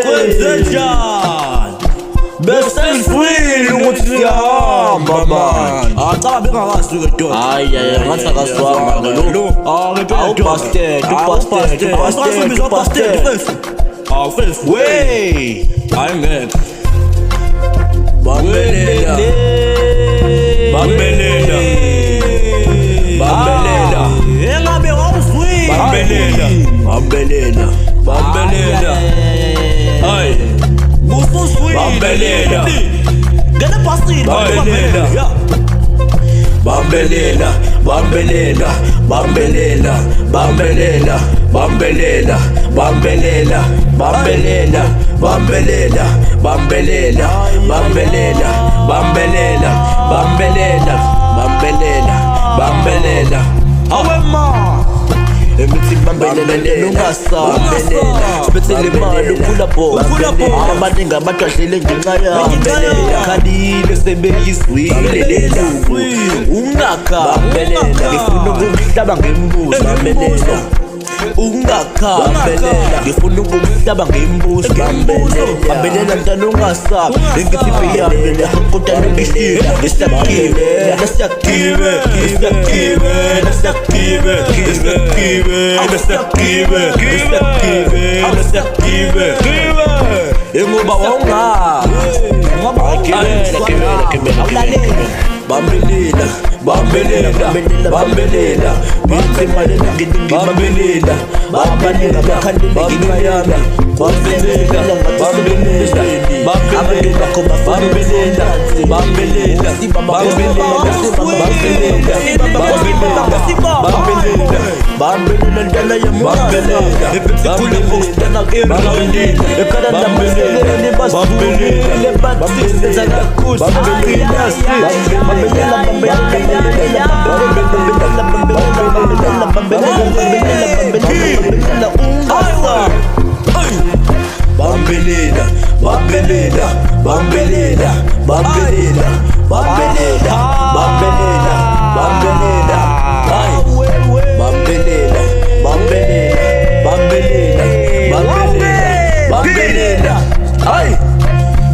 Kwenzenjani besesifile ukuthi siyahamba man. Cha bengakasuke doda. Hayi ngathi akaswanga lo. Ubasted. First way. Ayingeke. Bambelela. Engabe wawuzwile. Bambelela. Hayi. Busuzwile. Bambelela. Ngene pasini. Bambelela. Awema. Emithi bambelela ungasabambelela sibethele imali ukhula bo abaningi abantu adlele ngenxa yabo khalile sebeyizwile lelo ungakhabambelela ngifuna ukuhlaba ngembuzo bambelela ungakhabambelela ngifuna ukuhlaba ngembuzo bambelela ntana ungasabi engithi beyambele kodwa nokishila esiyakibe Ngoba wawungabi Bambelela Bithi mali ngidingi bambelela Babaninga bakhandele ngiyami Bambelela Abantu bakho bambelela Bambelela ndala yamubelela Epithi kule mokstana bambelela Ekada ndambelela Bambelela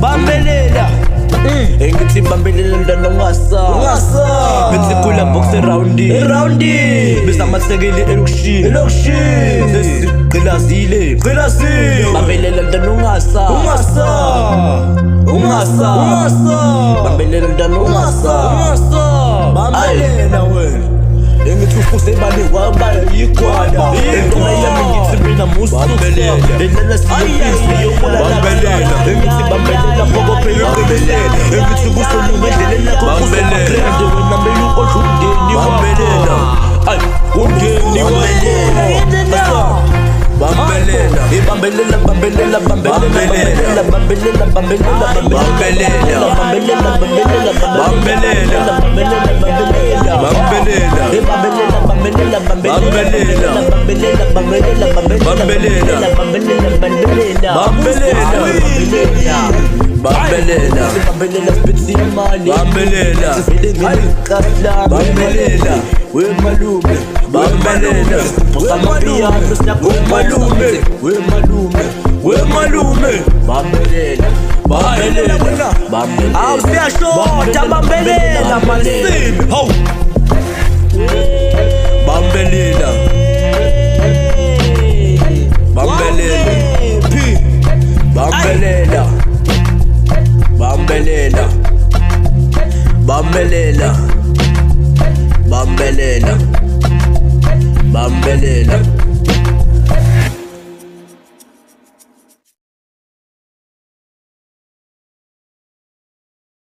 Bambelela Engithi bambelela ndana ungasaba Bethi kula box eroundi Bisa masekeli elokushini Sesigqilazile Bambelela ndana ungasaba Bambelela ndana ungasaba Bambelela wena Engithi ufuse imali wabala yikwada Engqola yami ngithi mina mususa Endlela siyopisi yokulala Engithi bambelela pokopela uqebelela Engithi kusolunga endlela lakho kusekrende Wena mele ukodla umndeni wabambelela Umndeni wabambelela Bambelela spithi imali Sivile ngelikahla Bambelela Wemalume Bambelela Samapiyano siyakumalume Wemalume Bambelela Awusiyashota bambelela masimi Bambelela Bambelela